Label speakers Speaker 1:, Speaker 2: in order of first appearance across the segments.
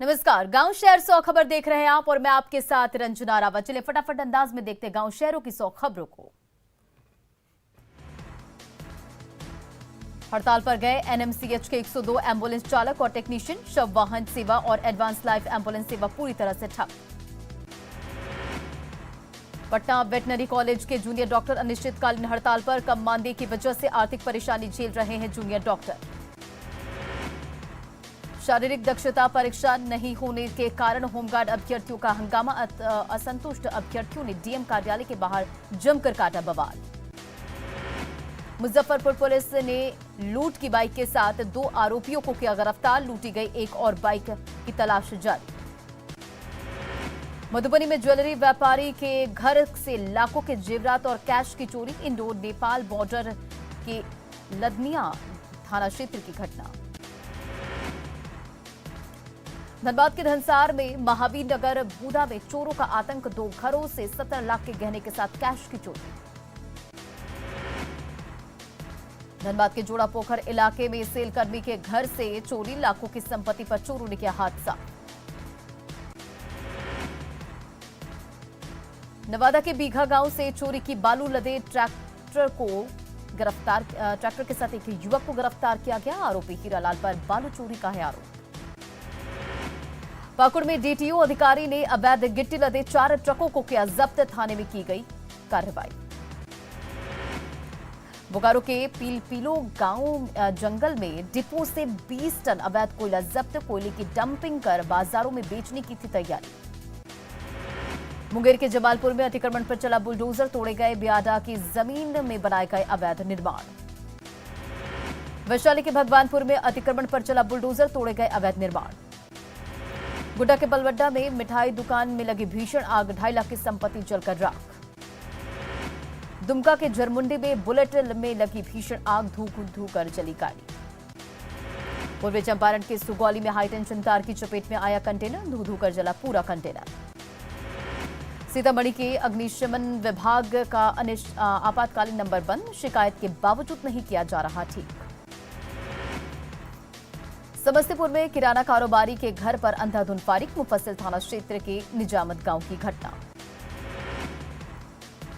Speaker 1: नमस्कार, गांव शहर 100 खबर देख रहे हैं आप और मैं आपके साथ रंजना रावत। चलिए फटाफट अंदाज में देखते हैं गांव शहरों की 100 खबरों को। हड़ताल पर गए एनएमसीएच के 102 एम्बुलेंस चालक और टेक्नीशियन। शव वाहन सेवा और एडवांस लाइफ एम्बुलेंस सेवा पूरी तरह से ठप। पटना वेटनरी कॉलेज के जूनियर डॉक्टर अनिश्चितकालीन हड़ताल पर। कम मानदेय की वजह से आर्थिक परेशानी झेल रहे हैं जूनियर डॉक्टर। शारीरिक दक्षता परीक्षा नहीं होने के कारण होमगार्ड अभ्यर्थियों का हंगामा। असंतुष्ट अभ्यर्थियों ने डीएम कार्यालय के बाहर जमकर काटा बवाल। मुजफ्फरपुर पुलिस ने लूट की बाइक के साथ 2 आरोपियों को किया गिरफ्तार। लूटी गई एक और बाइक की तलाश जारी। मधुबनी में ज्वेलरी व्यापारी के घर से लाखों के जेवरात और कैश की चोरी। इंडो नेपाल बॉर्डर के लदनिया थाना क्षेत्र की घटना। धनबाद के धनसार में महावीर नगर बूढ़ा में चोरों का आतंक। 2 घरों से 70 लाख के गहने के साथ कैश की चोरी। धनबाद के जोड़ा पोखर इलाके में सेल कर्मी के घर से चोरी। लाखों की संपत्ति पर चोरों ने किया हादसा। नवादा के बीघा गांव से चोरी की बालू लदे ट्रैक्टर के साथ एक युवक को गिरफ्तार किया गया। आरोपी हीरालाल पर बालू चोरी का है आरोप। पाकुड़ में डीटीओ अधिकारी ने अवैध गिट्टी लदे 4 ट्रकों को किया जब्त। थाने में की गई कार्रवाई। बोकारो के पीलपीलो गांव जंगल में डिपो से 20 टन अवैध कोयला जब्त। कोयले की डंपिंग कर बाजारों में बेचने की थी तैयारी। मुंगेर के जमालपुर में अतिक्रमण पर चला बुलडोजर। तोड़े गए बियाडा की जमीन में बनाए गए अवैध निर्माण। वैशाली के भगवानपुर में अतिक्रमण पर चला बुलडोजर। तोड़े गए अवैध निर्माण। गुड्डा के बलवड्डा में मिठाई दुकान में लगी भीषण आग। 2.5 लाख की संपत्ति जलकर राख। दुमका के जरमुंडी में बुलेट में लगी भीषण आग। धू कर जली गाड़ी। पूर्वी चंपारण के सुगौली में हाईटेंशन तार की चपेट में आया कंटेनर। धू कर जला पूरा कंटेनर। सीतामढ़ी के अग्निशमन विभाग का आपातकालीन नंबर बंद। शिकायत के बावजूद नहीं किया जा रहा ठीक। समस्तीपुर में किराना कारोबारी के घर पर अंधाधुंध फायरिंग। मुफस्सिल थाना क्षेत्र के निजामत गांव की घटना।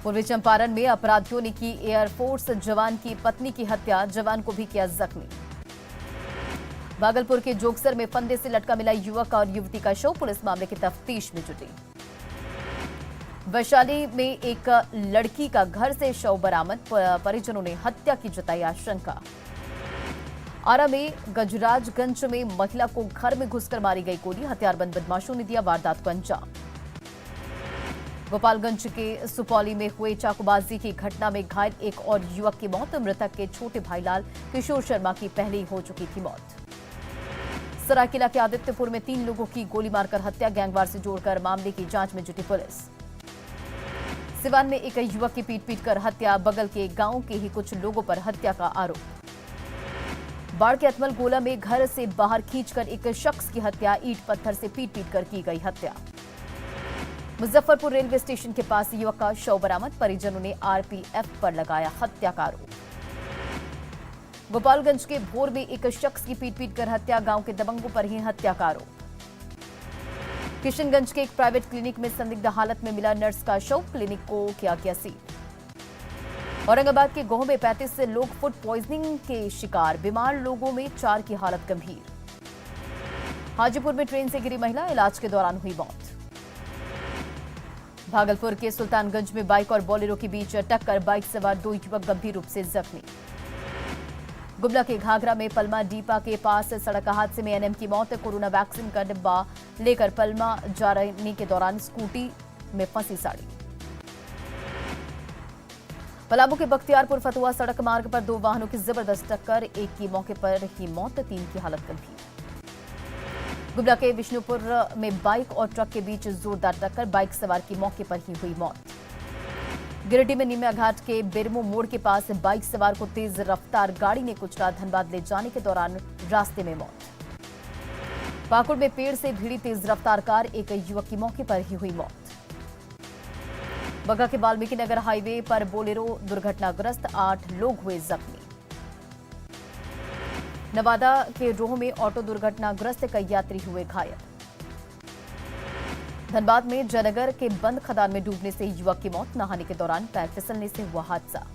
Speaker 1: पूर्वी चंपारण में अपराधियों ने की एयरफोर्स जवान की पत्नी की हत्या। जवान को भी किया जख्मी। भागलपुर के जोगसर में फंदे से लटका मिला युवक और युवती का शव। पुलिस मामले की तफ्तीश में जुटी। वैशाली में एक लड़की का घर से शव बरामद। परिजनों ने हत्या की जताई आशंका। आरा में गजराजगंज में महिला को घर में घुसकर मारी गई गोली। हथियारबंद बदमाशों ने दिया वारदात को अंजाम। गोपालगंज के सुपौली में हुए चाकूबाजी की घटना में घायल एक और युवक की मौत। मृतक के छोटे भाई लाल किशोर शर्मा की पहले ही हो चुकी थी मौत। सरायकेला के आदित्यपुर में 3 लोगों की गोली मारकर हत्या। गैंगवार से जोड़कर मामले की जांच में जुटी पुलिस। सिवान में एक युवक की पीट कर हत्या। बगल के गांव के ही कुछ लोगों पर हत्या का आरोप। बाढ़ के अतमल गोला में घर से बाहर खींचकर एक शख्स की हत्या। ईंट पत्थर से पीट कर की गई हत्या। मुजफ्फरपुर रेलवे स्टेशन के पास युवक का शव बरामद। परिजनों ने आरपीएफ पर लगाया हत्या का आरोप। गोपालगंज के भोर में एक शख्स की पीट कर हत्या। गांव के दबंगों पर ही हत्या का आरोप। किशनगंज के एक प्राइवेट क्लिनिक में संदिग्ध हालत में मिला नर्स का शव। क्लिनिक को किया गया सील। औरंगाबाद के गोह में 35 से लोग फूड पॉइजनिंग के शिकार। बीमार लोगों में 4 की हालत गंभीर। हाजीपुर में ट्रेन से गिरी महिला। इलाज के दौरान हुई मौत। भागलपुर के सुल्तानगंज में बाइक और बोलेरो के बीच टक्कर। बाइक सवार 2 युवक गंभीर रूप से जख्मी। गुमला के घाघरा में पलमा डीपा के पास सड़क हादसे में एनएम की मौत। कोरोना वैक्सीन का डिब्बा लेकर पलमा जा रहे के दौरान स्कूटी में फंसी साड़ी। पलामू के बख्तियारपुर फतुहा सड़क मार्ग पर 2 वाहनों की जबरदस्त टक्कर। एक की मौके पर ही मौत। 3 की हालत गंभीर। गुमला के विष्णुपुर में बाइक और ट्रक के बीच जोरदार टक्कर। बाइक सवार की मौके पर ही हुई मौत। गिरिडीह में निमिया घाट के बेरमो मोड़ के पास बाइक सवार को तेज रफ्तार गाड़ी ने कुचला। धनबाद ले जाने के दौरान रास्ते में मौत। पाकुड़ में पेड़ से भिड़ी तेज रफ्तार कार। एक युवक की मौके पर ही हुई मौत। बगहा के वाल्मीकि नगर हाईवे पर बोलेरो दुर्घटनाग्रस्त। 8 लोग हुए जख्मी। नवादा के रोह में ऑटो दुर्घटनाग्रस्त कई यात्री हुए घायल। धनबाद में जयनगर के बंद खदान में डूबने से युवक की मौत, नहाने के दौरान पैर फिसलने से हुआ हादसा।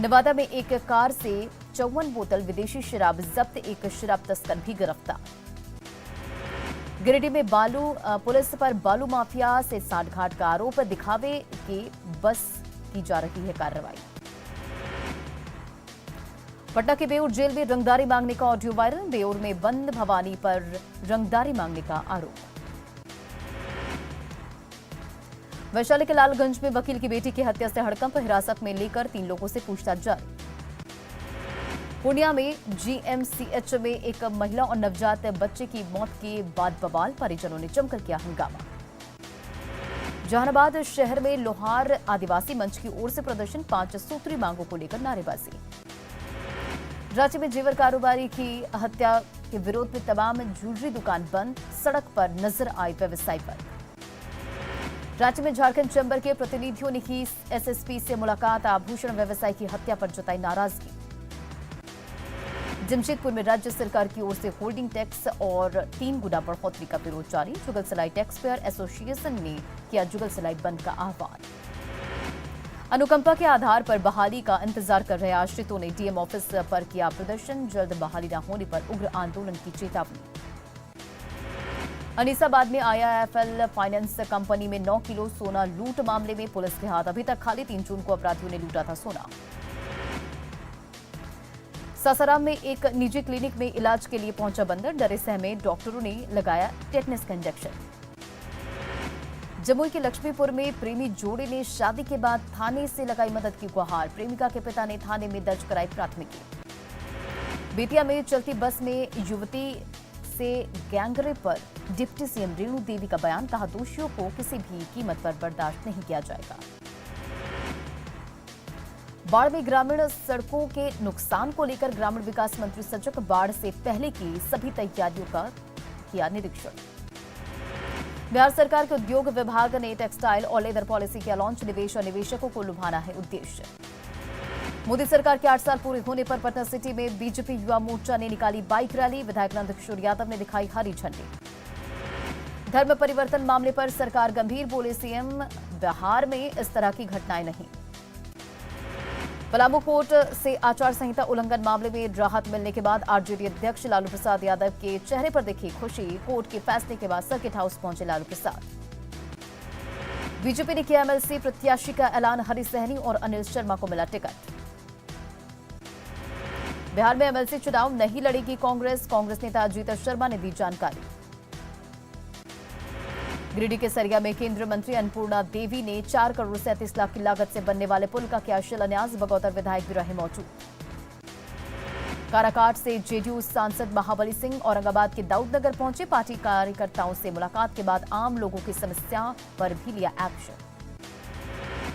Speaker 1: नवादा में एक कार से 54 बोतल विदेशी शराब जब्त, एक शराब तस्कर भी गिरफ्तार। गिरिडीह में पुलिस पर बालू माफिया से सांठगांठ का आरोप, दिखावे के बस की जा रही है कार्रवाई। पटना के बेउर जेल में रंगदारी मांगने का ऑडियो वायरल, बेउर में बंद भवानी पर रंगदारी मांगने का आरोप। वैशाली के लालगंज में वकील की बेटी की हत्या से हड़कंप, हिरासत में लेकर 3 लोगों से पूछताछ जारी। पूर्णिया में जीएमसीएच में एक महिला और नवजात बच्चे की मौत के बाद बवाल, परिजनों ने जमकर किया हंगामा। जहानाबाद शहर में लोहार आदिवासी मंच की ओर से प्रदर्शन, 5 सूत्री मांगों को लेकर नारेबाजी। रांची में जेवर कारोबारी की हत्या के विरोध में तमाम ज्वेलरी दुकान बंद, सड़क पर नजर आए व्यवसायी पर। रांची में झारखंड चैंबर के प्रतिनिधियों ने की एसएसपी से मुलाकात, आभूषण व्यवसायी की हत्या पर जताई नाराजगी। जमशेदपुर में राज्य सरकार की ओर से होल्डिंग टैक्स और 3 गुना बढ़ोतरी का विरोध जारी, जुगल सिलाई टैक्स पेयर एसोसिएशन ने किया जुगल सिलाई बंद का आह्वान। अनुकंपा के आधार पर बहाली का इंतजार कर रहे आश्रितों ने डीएम ऑफिस पर किया प्रदर्शन, जल्द बहाली न होने पर उग्र आंदोलन की चेतावनी। अनीसाबाद में आईआईएफएल फाइनेंस कंपनी में 9 किलो सोना लूट मामले में पुलिस के हाथ अभी तक खाली, 3 जून को अपराधियों ने लूटा था सोना। सासाराम में एक निजी क्लिनिक में इलाज के लिए पहुंचा बंदर, डरे सहमे डॉक्टरों ने लगाया टेटनस का इंजेक्शन। जमुई के लक्ष्मीपुर में प्रेमी जोड़े ने शादी के बाद थाने से लगाई मदद की गुहार, प्रेमिका के पिता ने थाने में दर्ज कराई प्राथमिकी। बेतिया में चलती बस में युवती से गैंगरेप पर डिप्टी सीएम रेणु देवी का बयान, कहा दोषियों को किसी भी कीमत पर बर्दाश्त नहीं किया जाएगा। बाढ़ में ग्रामीण सड़कों के नुकसान को लेकर ग्रामीण विकास मंत्री सजग, बाढ़ से पहले की सभी तैयारियों का किया निरीक्षण। बिहार सरकार के उद्योग विभाग ने टेक्सटाइल और लेदर पॉलिसी किया लॉन्च, निवेश और निवेशकों को लुभाना है उद्देश्य। मोदी सरकार के 8 साल पूरे होने पर पटना सिटी में बीजेपी युवा मोर्चा ने निकाली बाइक रैली, विधायक नंदकिशोर यादव ने दिखाई हरी झंडी। धर्म परिवर्तन मामले पर सरकार गंभीर, बोले सीएम बिहार में इस तरह की घटनाएं नहीं। पलामू कोर्ट से आचार संहिता उल्लंघन मामले में राहत मिलने के बाद आरजेडी अध्यक्ष लालू प्रसाद यादव के चेहरे पर दिखी खुशी, कोर्ट के फैसले के बाद सर्किट हाउस पहुंचे लालू प्रसाद। बीजेपी ने किया एमएलसी प्रत्याशी का ऐलान, हरी सहनी और अनिल शर्मा को मिला टिकट। बिहार में एमएलसी चुनाव नहीं लड़ेगी कांग्रेस नेता अजीत शर्मा ने दी जानकारी। गिरिडीह के सरिया में केंद्रीय मंत्री अन्नपूर्णा देवी ने 4 करोड़ 37 लाख की लागत से बनने वाले पुल का किया शिलान्यास, बगौतर विधायक भी रहे मौजूद। काराकाट से जेडीयू सांसद महाबली सिंह औरंगाबाद के दाऊदनगर पहुंचे, पार्टी कार्यकर्ताओं से मुलाकात के बाद आम लोगों की समस्या पर भी लिया एक्शन।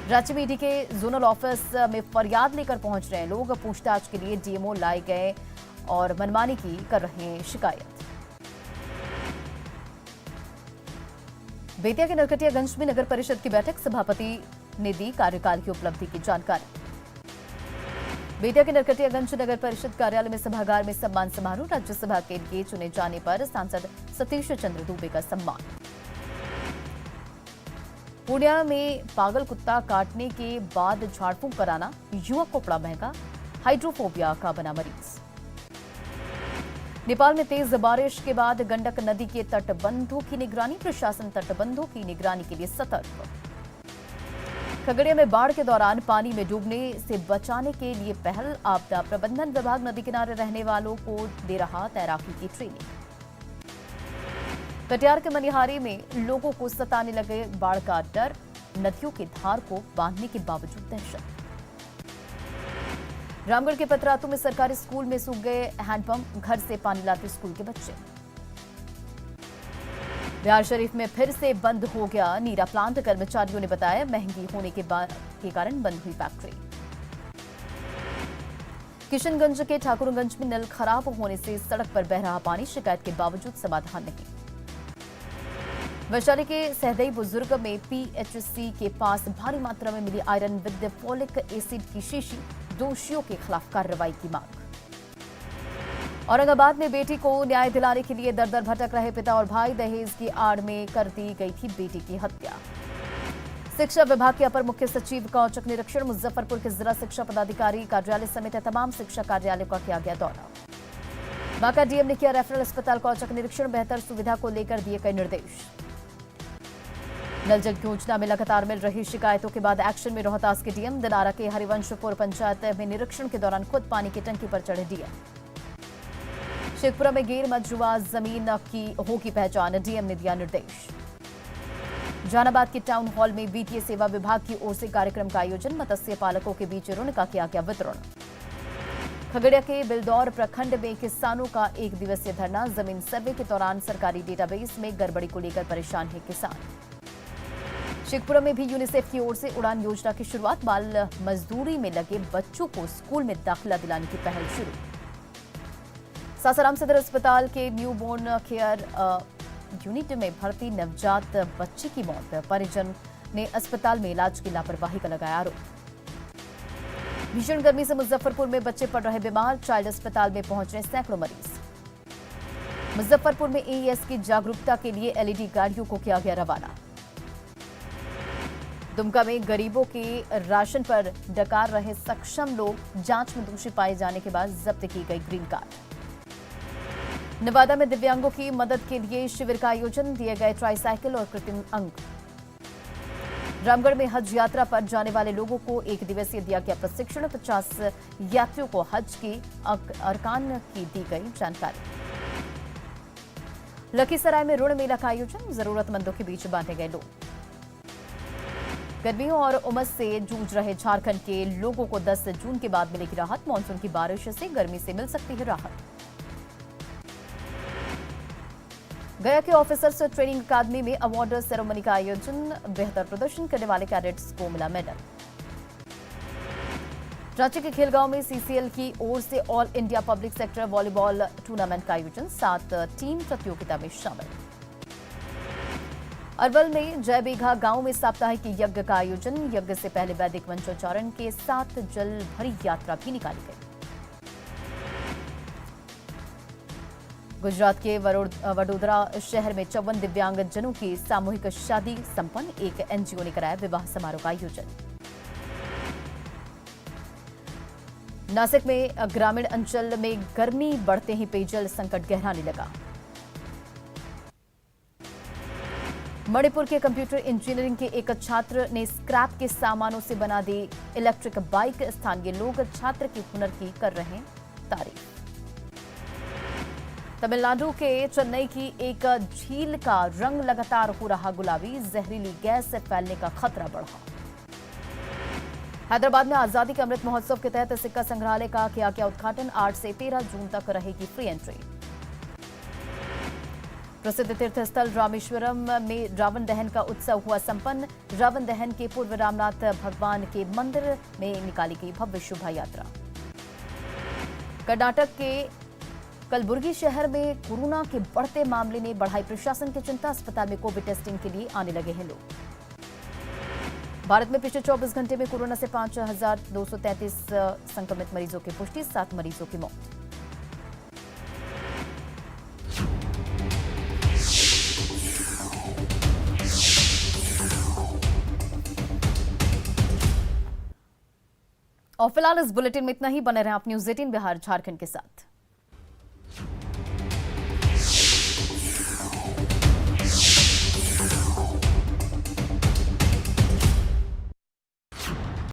Speaker 1: रांची में ईडी के जोनल ऑफिस में फरियाद लेकर पहुंच रहे लोग, पूछताछ के लिए डीएमओ लाए गए और मनमानी की कर रहे हैं शिकायत। बेतिया के नरकटियागंज में नगर परिषद की बैठक, सभापति ने दी कार्यकाल की उपलब्धि की जानकारी। बेतिया के नरकटियागंज नगर परिषद कार्यालय में सभागार में सम्मान समारोह, राज्यसभा के लिए चुने जाने पर सांसद सतीश चंद्र दुबे का सम्मान। पूर्णिया में पागल कुत्ता काटने के बाद झाड़फूंक कराना युवक को पड़ा महंगा, हाइड्रोफोबिया का बना मरीज। नेपाल में तेज बारिश के बाद गंडक नदी के तटबंधों की निगरानी, प्रशासन तटबंधों की निगरानी के लिए सतर्क। खगड़िया में बाढ़ के दौरान पानी में डूबने से बचाने के लिए पहल, आपदा प्रबंधन विभाग नदी किनारे रहने वालों को दे रहा तैराकी की ट्रेनिंग। कटिहार के मनिहारी में लोगों को सताने लगे बाढ़ का डर, नदियों की धार को बांधने के बावजूद दहशत। रामगढ़ के पतरातू में सरकारी स्कूल में सूख गए हैंडपंप, घर से पानी लाते स्कूल के बच्चे। बिहार शरीफ में फिर से बंद हो गया नीरा प्लांट, कर्मचारियों ने बताया महंगी होने के कारण बंद हुई फैक्ट्री। किशनगंज के ठाकुरगंज में नल खराब होने से सड़क पर बह रहा पानी, शिकायत के बावजूद समाधान नहीं। वैशाली के सहदई बुजुर्ग में पीएचसी के पास भारी मात्रा में मिली आयरन विद फोलिक एसिड की शीशी, दोषियों के खिलाफ कार्रवाई की मांग। औरंगाबाद में बेटी को न्याय दिलाने के लिए दर दर भटक रहे पिता और भाई, दहेज की आड़ में कर दी गई थी बेटी की हत्या। शिक्षा विभाग के अपर मुख्य सचिव का औचक निरीक्षण, मुजफ्फरपुर के जिला शिक्षा पदाधिकारी कार्यालय समेत तमाम शिक्षा कार्यालयों का किया गया दौरा। बांका डीएम ने किया रेफरल अस्पताल का औचक निरीक्षण, बेहतर सुविधा को लेकर दिए गए निर्देश। नल जल योजना में लगातार मिल रही शिकायतों के बाद एक्शन में रोहतास के डीएम, दिनारा के हरिवंशपुर पंचायत में निरीक्षण के दौरान खुद पानी की टंकी पर चढ़े डीएम। शेखपुरा में गैर मजरूआ जमीन की होगी पहचान, डीएम ने दिया निर्देश। जहानाबाद के टाउन हॉल में वित्तीय सेवा विभाग की ओर से कार्यक्रम का आयोजन, मत्स्य पालकों के बीच ऋण का किया गया वितरण। खगड़िया के बिलदौर प्रखंड में किसानों का एक दिवसीय धरना, जमीन सर्वे के दौरान सरकारी डेटाबेस में गड़बड़ी को लेकर परेशान है किसान। शेखपुरा में भी यूनिसेफ की ओर से उड़ान योजना की शुरुआत, बाल मजदूरी में लगे बच्चों को स्कूल में दाखिला दिलाने की पहल शुरू। सासाराम सदर अस्पताल के न्यूबॉर्न केयर यूनिट में भर्ती नवजात बच्चे की मौत, परिजन ने अस्पताल में इलाज की लापरवाही का लगाया आरोप। भीषण गर्मी से मुजफ्फरपुर में बच्चे पड़ रहे बीमार, चाइल्ड अस्पताल में पहुंच रहे सैकड़ों मरीज। मुजफ्फरपुर में एईएस की जागरूकता के लिए एलईडी गाड़ियों को किया गया रवाना। दुमका में गरीबों के राशन पर डकार रहे सक्षम लोग, जांच में दोषी पाए जाने के बाद जब्त की गई ग्रीन कार्ड। नवादा में दिव्यांगों की मदद के लिए शिविर का आयोजन, दिए गए ट्राईसाइकिल और कृत्रिम अंग। रामगढ़ में हज यात्रा पर जाने वाले लोगों को एक दिवसीय दिया गया प्रशिक्षण, 50 यात्रियों को हज की अरकान की दी गई जानकारी। लखीसराय में ऋण मेला का आयोजन, जरूरतमंदों के बीच बांटे गए लोग। गर्मियों और उमस से जूझ रहे झारखंड के लोगों को 10 जून के बाद मिलेगी राहत, मानसून की बारिश से गर्मी से मिल सकती है राहत। गया के ऑफिसर्स ट्रेनिंग अकादमी में अवार्ड सेरेमनी का आयोजन, बेहतर प्रदर्शन करने वाले कैडेट्स को मिला मेडल। रांची के खेलगांव में सीसीएल की ओर से all India public sector volleyball tournament का आयोजन, 7 टीम प्रतियोगिता में शामिल। अरवल में जय बेघा गांव में साप्ताहिक यज्ञ का आयोजन, यज्ञ से पहले वैदिक मंत्रोच्चारण के साथ जल भरी यात्रा भी निकाली गई। गुजरात के वडोदरा शहर में 54 दिव्यांगजनों की सामूहिक शादी संपन्न, एक एनजीओ ने कराया विवाह समारोह का आयोजन। नासिक में ग्रामीण अंचल में गर्मी बढ़ते ही पेयजल संकट गहराने लगा। मणिपुर के कंप्यूटर इंजीनियरिंग के एक छात्र ने स्क्रैप के सामानों से बना दी इलेक्ट्रिक बाइक, स्थानीय लोग छात्र के हुनर की कर रहे हैं तारीफ। तमिलनाडु के चेन्नई की एक झील का रंग लगातार हो रहा गुलाबी, जहरीली गैस से फैलने का खतरा बढ़ा। हैदराबाद में आजादी के अमृत महोत्सव के तहत सिक्का संग्रहालय का किया गया उद्घाटन, 8 से 13 जून तक रहेगी फ्री एंट्री। प्रसिद्ध तीर्थस्थल रामेश्वरम में रावण दहन का उत्सव हुआ संपन्न, रावण दहन के पूर्व रामनाथ भगवान के मंदिर में निकाली गई भव्य शोभा यात्रा। कर्नाटक के कलबुर्गी शहर में कोरोना के बढ़ते मामले ने बढ़ाई प्रशासन की चिंता, अस्पताल में कोविड टेस्टिंग के लिए आने लगे हैं लोग। भारत में पिछले 24 घंटे में कोरोना से 5,233 संक्रमित मरीजों की पुष्टि, 7 मरीजों की मौत। और फिलहाल इस बुलेटिन में इतना ही। बने रहें आप न्यूज़ 18 बिहार झारखंड के साथ।